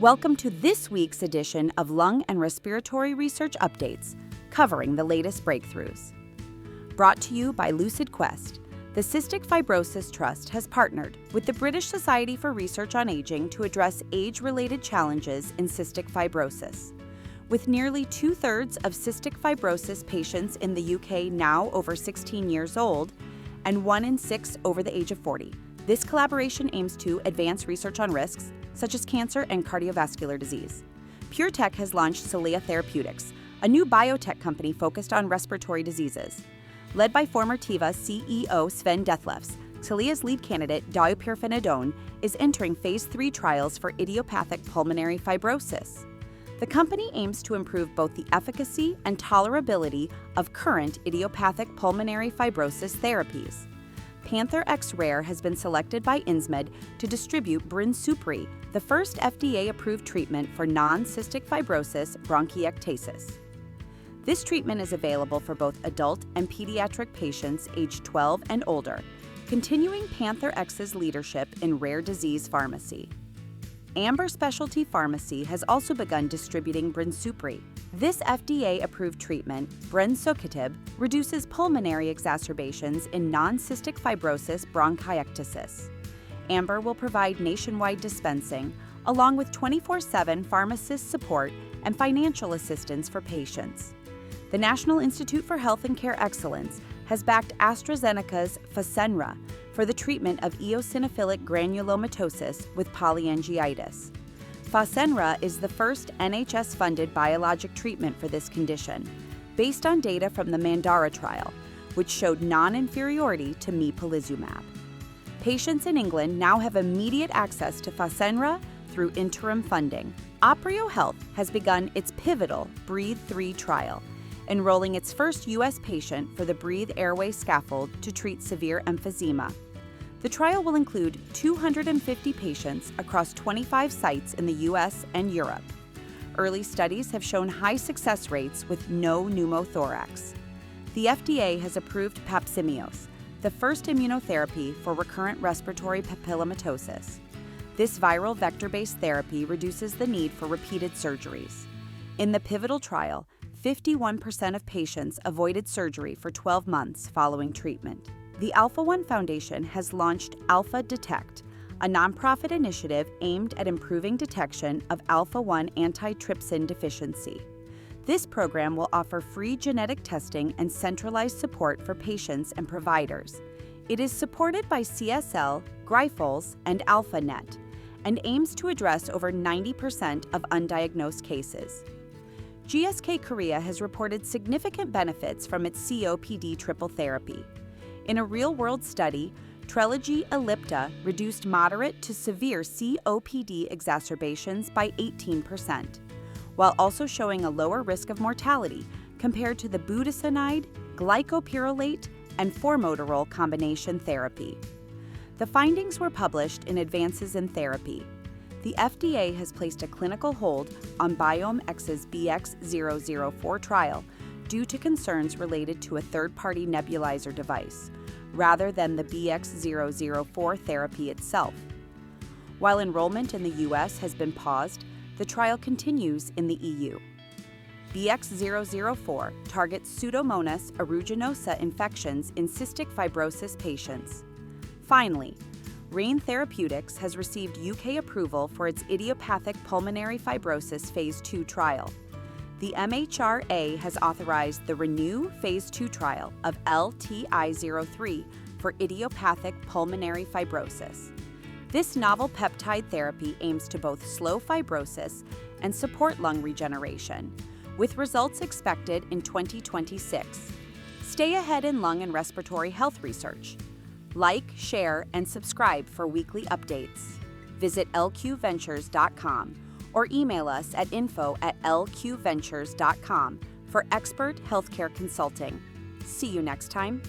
Welcome to this week's edition of Lung and Respiratory Research Updates, covering the latest breakthroughs. Brought to you by LucidQuest, the Cystic Fibrosis Trust has partnered with the British Society for Research on Aging to address age-related challenges in cystic fibrosis. With nearly two-thirds of cystic fibrosis patients in the UK now over 16 years old, and 1 in 6 over the age of 40, this collaboration aims to advance research on risks such as cancer and cardiovascular disease. PureTech has launched Celea Therapeutics, a new biotech company focused on respiratory diseases. Led by former Teva CEO Sven Dethlefs, Celea's lead candidate, deupirfenidone, is entering phase 3 trials for idiopathic pulmonary fibrosis. The company aims to improve both the efficacy and tolerability of current idiopathic pulmonary fibrosis therapies. Panther X Rare has been selected by Insmed to distribute Brinsupri, the first FDA-approved treatment for non-cystic fibrosis bronchiectasis. This treatment is available for both adult and pediatric patients aged 12 and older, continuing Panther X's leadership in rare disease pharmacy. Amber Specialty Pharmacy has also begun distributing Brinsupri. This FDA-approved treatment, brensocatib, reduces pulmonary exacerbations in non-cystic fibrosis bronchiectasis. Amber will provide nationwide dispensing, along with 24/7 pharmacist support and financial assistance for patients. The National Institute for Health and Care Excellence has backed AstraZeneca's Fasenra for the treatment of eosinophilic granulomatosis with polyangiitis. Fasenra is the first NHS-funded biologic treatment for this condition, based on data from the Mandara trial, which showed non-inferiority to mepolizumab. Patients in England now have immediate access to Fasenra through interim funding. Aprio Health has begun its pivotal Breathe 3 trial, enrolling its first U.S. patient for the Breathe Airway Scaffold to treat severe emphysema. The trial will include 250 patients across 25 sites in the U.S. and Europe. Early studies have shown high success rates with no pneumothorax. The FDA has approved Papzimeos, the first immunotherapy for recurrent respiratory papillomatosis. This viral vector-based therapy reduces the need for repeated surgeries. In the pivotal trial, 51% of patients avoided surgery for 12 months following treatment. The Alpha One Foundation has launched Alpha Detect, a nonprofit initiative aimed at improving detection of Alpha-1 antitrypsin deficiency. This program will offer free genetic testing and centralized support for patients and providers. It is supported by CSL, Grifols, and AlphaNet, and aims to address over 90% of undiagnosed cases. GSK Korea has reported significant benefits from its COPD triple therapy. In a real-world study, Trelegy Ellipta reduced moderate to severe COPD exacerbations by 18%, while also showing a lower risk of mortality compared to the budesonide, glycopyrrolate, and formoterol combination therapy. The findings were published in Advances in Therapy. The FDA has placed a clinical hold on BiomeX's BX004 trial due to concerns related to a third-party nebulizer device, rather than the BX004 therapy itself. While enrollment in the U.S. has been paused, the trial continues in the EU. BX004 targets Pseudomonas aeruginosa infections in cystic fibrosis patients. Finally, Rain Therapeutics has received UK approval for its idiopathic pulmonary fibrosis phase 2 trial. The MHRA has authorized the ReNeu phase 2 trial of LTI-03 for idiopathic pulmonary fibrosis. This novel peptide therapy aims to both slow fibrosis and support lung regeneration, with results expected in 2026. Stay ahead in lung and respiratory health research. Like, share, and subscribe for weekly updates. Visit lqventures.com or email us at info@lqventures.com for expert healthcare consulting. See you next time.